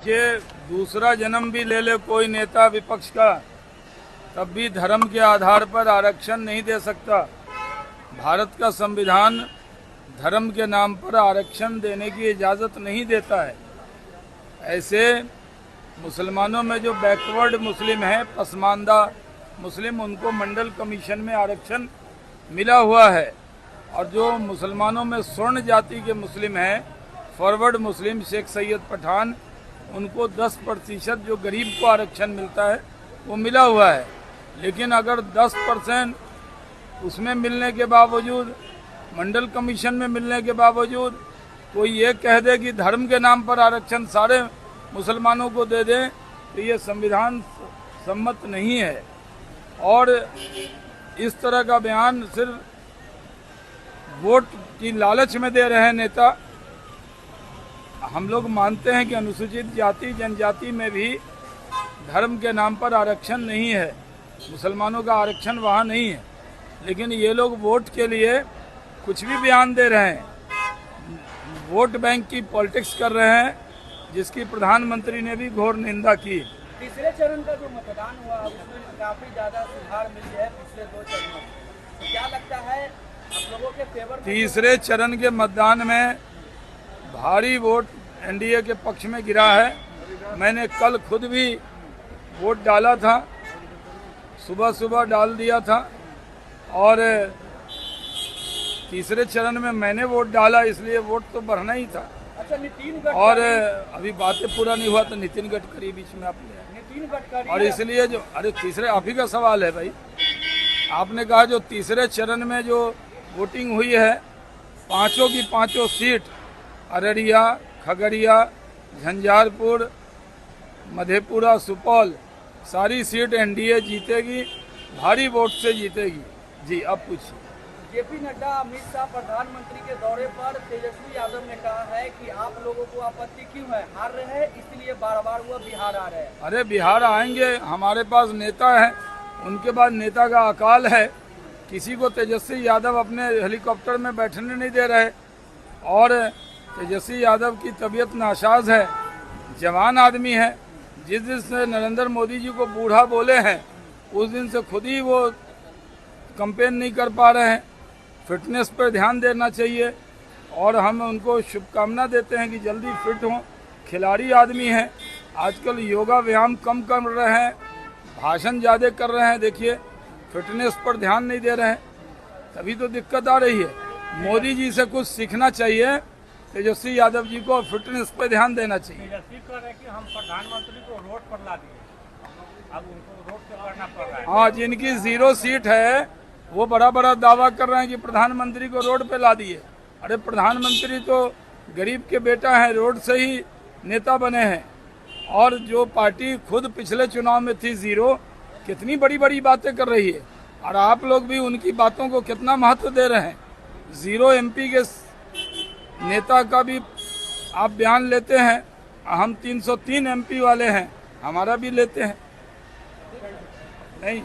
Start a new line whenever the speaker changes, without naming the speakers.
कि दूसरा जन्म भी ले ले कोई नेता विपक्ष का, तब भी धर्म के आधार पर आरक्षण नहीं दे सकता। भारत का संविधान धर्म के नाम पर आरक्षण देने की इजाज़त नहीं देता है। ऐसे मुसलमानों में जो बैकवर्ड मुस्लिम हैं, पसमानदा मुस्लिम, उनको मंडल कमीशन में आरक्षण मिला हुआ है। और जो मुसलमानों में स्वर्ण जाति के मुस्लिम हैं, फॉरवर्ड मुस्लिम, शेख सैयद पठान, उनको 10% जो गरीब को आरक्षण मिलता है वो मिला हुआ है। लेकिन अगर 10% उसमें मिलने के बावजूद, मंडल कमीशन में मिलने के बावजूद कोई ये कह दे कि धर्म के नाम पर आरक्षण सारे मुसलमानों को दे दें, तो ये संविधान सम्मत नहीं है। और इस तरह का बयान सिर्फ वोट की लालच में दे रहे हैं नेता। हम लोग मानते हैं कि अनुसूचित जाति जनजाति में भी धर्म के नाम पर आरक्षण नहीं है, मुसलमानों का आरक्षण वहाँ नहीं है। लेकिन ये लोग वोट के लिए कुछ भी बयान दे रहे हैं, वोट बैंक की पॉलिटिक्स कर रहे हैं, जिसकी प्रधानमंत्री ने भी घोर निंदा की।
तीसरे चरण का जो मतदान हुआ उसमें काफी ज्यादा सुधार मिले है पिछले 2 चरणों। तो क्या लगता है आप लोगों के फेवर में?
तीसरे चरण के मतदान में भारी वोट एनडीए के पक्ष में गिरा है। मैंने कल खुद भी वोट डाला था, सुबह सुबह डाल दिया था। और तीसरे चरण में मैंने वोट डाला, इसलिए वोट तो बढ़ना ही था।
अच्छा, नितिन गडकरी,
और अभी बातें पूरा नहीं हुआ तो नितिन गडकरी बीच में आप ले आए।
नितिन गडकरी, और
इसलिए जो तीसरे आप ही का सवाल है भाई, आपने कहा जो तीसरे चरण में जो वोटिंग हुई है, पांचों की पांचों सीट, अररिया, खगड़िया, झंझारपुर, मधेपुरा, सुपौल, सारी सीट एनडीए जीतेगी, भारी वोट से जीतेगी। जी, अब पूछिए।
जेपी नड्डा, अमित शाह प्रधानमंत्री के दौरे पर तेजस्वी यादव ने कहा है कि आप लोगों को आपत्ति क्यों है, हार रहे हैं इसलिए बार बार वो बिहार आ रहे हैं।
अरे बिहार आएंगे, हमारे पास नेता है, उनके बाद नेता का अकाल है। किसी को तेजस्वी यादव अपने हेलीकॉप्टर में बैठने नहीं दे रहे। और तेजस्वी यादव की तबीयत नासाज है, जवान आदमी है। जिस दिन से नरेंद्र मोदी जी को बूढ़ा बोले हैं, उस दिन से खुद ही वो कैंपेन नहीं कर पा रहे हैं। फिटनेस पर ध्यान देना चाहिए और हम उनको शुभकामना देते हैं कि जल्दी फिट हों। खिलाड़ी आदमी हैं, आजकल योगा व्यायाम कम कर रहे हैं, भाषण ज़्यादा कर रहे हैं। देखिए, फिटनेस पर ध्यान नहीं दे रहे हैं, तभी तो दिक्कत आ रही है। मोदी जी से कुछ सीखना चाहिए, तेजस्वी यादव जी को फिटनेस पर ध्यान देना चाहिए।
तेजस्वी कह रहे हैं कि हम प्रधानमंत्री को रोड पर ला दिए, अब उनको रोड पे करना पड़ रहा है।
हाँ, जिनकी 0 सीट है वो बड़ा बड़ा दावा कर रहे हैं कि प्रधानमंत्री को रोड पे ला दिए। अरे प्रधानमंत्री तो गरीब के बेटा हैं, रोड से ही नेता बने हैं। और जो पार्टी खुद पिछले चुनाव में थी 0, कितनी बड़ी बड़ी बातें कर रही है, और आप लोग भी उनकी बातों को कितना महत्व दे रहे हैं। 0 MP के नेता का भी आप बयान लेते हैं, हम 303 MP वाले हैं, हमारा भी लेते हैं नहीं।